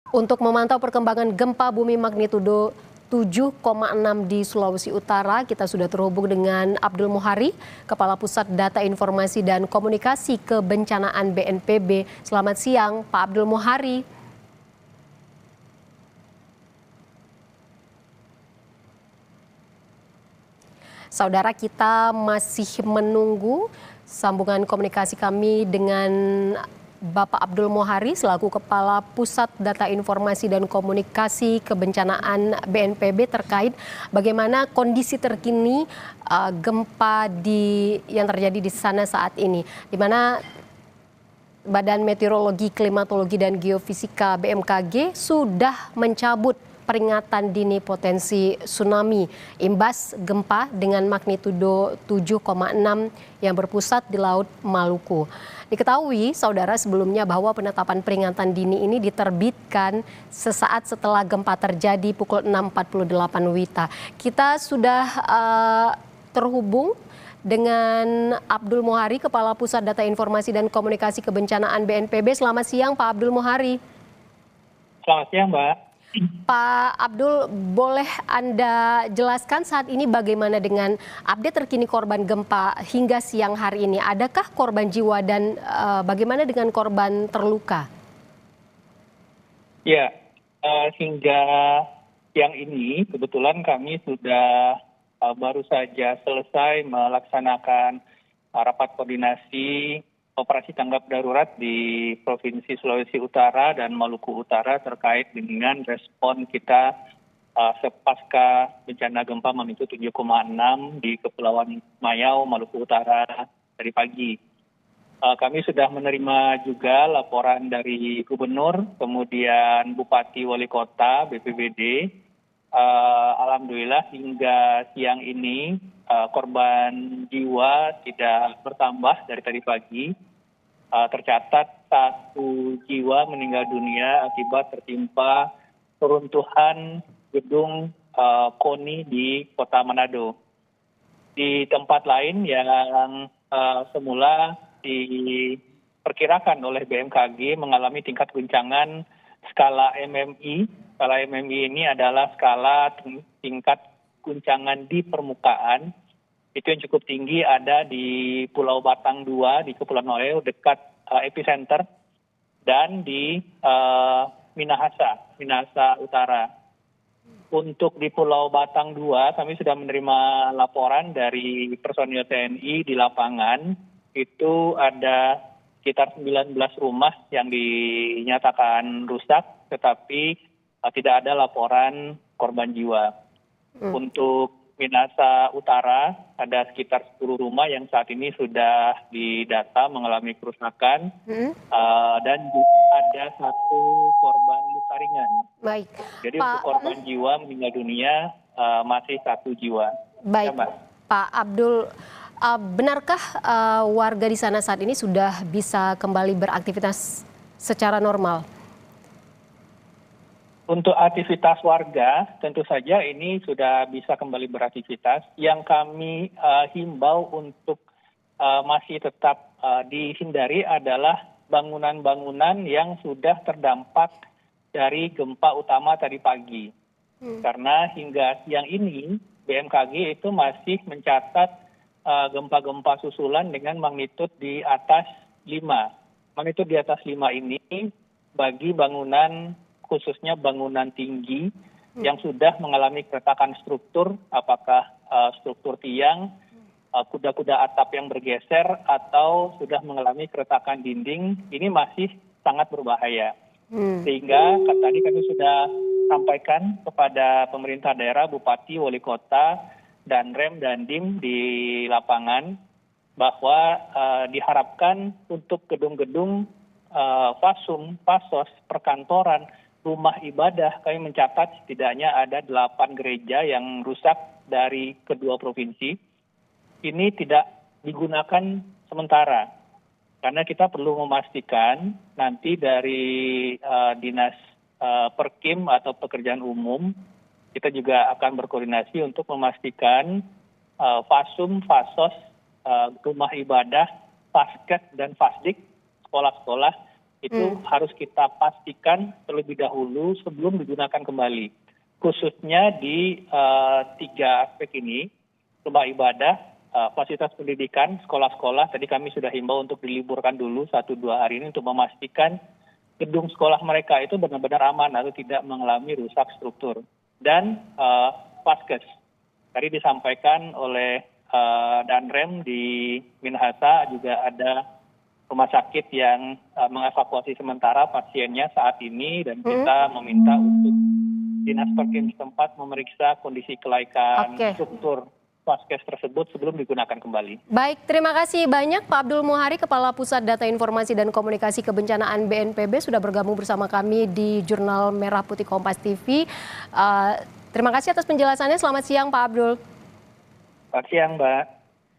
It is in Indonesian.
Untuk memantau perkembangan gempa bumi magnitudo 7,6 di Sulawesi Utara, kita sudah terhubung dengan Abdul Muhari, Kepala Pusat Data Informasi dan Komunikasi Kebencanaan BNPB. Selamat siang, Pak Abdul Muhari. Saudara, kita masih menunggu sambungan komunikasi kami dengan Bapak Abdul Muhari selaku Kepala Pusat Data Informasi dan Komunikasi Kebencanaan BNPB terkait bagaimana kondisi terkini gempa yang terjadi di sana saat ini, di mana Badan Meteorologi, Klimatologi dan Geofisika BMKG sudah mencabut peringatan dini potensi tsunami imbas gempa dengan magnitudo 7,6 yang berpusat di Laut Maluku. Diketahui, saudara, sebelumnya bahwa penetapan peringatan dini ini diterbitkan sesaat setelah gempa terjadi pukul 6.48 WITA. Kita sudah terhubung dengan Abdul Muhari, Kepala Pusat Data Informasi dan Komunikasi Kebencanaan BNPB. Selamat siang, Pak Abdul Muhari. Selamat siang, Mbak. Pak Abdul, boleh Anda jelaskan saat ini bagaimana dengan update terkini korban gempa hingga siang hari ini? Adakah korban jiwa dan bagaimana dengan korban terluka? Ya, hingga siang ini kebetulan kami sudah baru saja selesai melaksanakan rapat koordinasi operasi tanggap darurat di Provinsi Sulawesi Utara dan Maluku Utara terkait dengan respon kita sepasca bencana gempa magnitudo 7,6 di Kepulauan Mayau, Maluku Utara dari pagi. Kami sudah menerima juga laporan dari Gubernur, kemudian Bupati Wali Kota, BPBD. Alhamdulillah hingga siang ini korban jiwa tidak bertambah dari tadi pagi. Tercatat 1 jiwa meninggal dunia akibat tertimpa runtuhan gedung KONI di Kota Manado. Di tempat lain yang semula diperkirakan oleh BMKG mengalami tingkat guncangan skala MMI. Skala MMI ini adalah skala tingkat guncangan di permukaan. Itu yang cukup tinggi ada di Pulau Batang 2 di Kepulauan Riau dekat epicenter dan di Minahasa Utara. Untuk di Pulau Batang 2 kami sudah menerima laporan dari personil TNI di lapangan. Itu ada sekitar 19 rumah yang dinyatakan rusak, tetapi tidak ada laporan korban jiwa. Untuk Minahasa Utara ada sekitar 10 rumah yang saat ini sudah didata mengalami kerusakan dan ada 1 korban luka ringan. Baik. Jadi untuk korban jiwa meninggal dunia masih 1 jiwa. Baik, ya, Pak Abdul, benarkah warga di sana saat ini sudah bisa kembali beraktivitas secara normal? Untuk aktivitas warga, tentu saja ini sudah bisa kembali beraktivitas. Yang kami himbau untuk masih tetap dihindari adalah bangunan-bangunan yang sudah terdampak dari gempa utama tadi pagi. Karena hingga siang ini BMKG itu masih mencatat gempa-gempa susulan dengan magnitud di atas 5. Magnitud di atas 5 ini bagi bangunan, khususnya bangunan tinggi yang sudah mengalami keretakan struktur, apakah struktur tiang, kuda-kuda atap yang bergeser, atau sudah mengalami keretakan dinding, ini masih sangat berbahaya. Sehingga tadi kami sudah sampaikan kepada pemerintah daerah, Bupati, Wali Kota, dan Rem dan Dim di lapangan bahwa diharapkan untuk gedung-gedung fasum, fasos, perkantoran, rumah ibadah, kami mencatat setidaknya ada 8 gereja yang rusak dari kedua provinsi. Ini tidak digunakan sementara, karena kita perlu memastikan nanti dari Dinas Perkim atau Pekerjaan Umum, kita juga akan berkoordinasi untuk memastikan fasum, fasos, rumah ibadah, fasket, dan fasdik, sekolah-sekolah itu harus kita pastikan terlebih dahulu sebelum digunakan kembali. Khususnya di 3 aspek ini, rumah ibadah, fasilitas pendidikan, sekolah-sekolah, tadi kami sudah himbau untuk diliburkan dulu 1-2 hari ini untuk memastikan gedung sekolah mereka itu benar-benar aman atau tidak mengalami rusak struktur. Dan Paskes, tadi disampaikan oleh Danrem di Minahasa juga ada rumah sakit yang mengevakuasi sementara pasiennya saat ini dan kita meminta untuk Dinas Perkim setempat memeriksa kondisi kelaikan struktur Paskes tersebut sebelum digunakan kembali. Baik, terima kasih banyak Pak Abdul Muhari, Kepala Pusat Data Informasi dan Komunikasi Kebencanaan BNPB sudah bergabung bersama kami di Jurnal Merah Putih Kompas TV. Terima kasih atas penjelasannya. Selamat siang Pak Abdul. Selamat siang Mbak.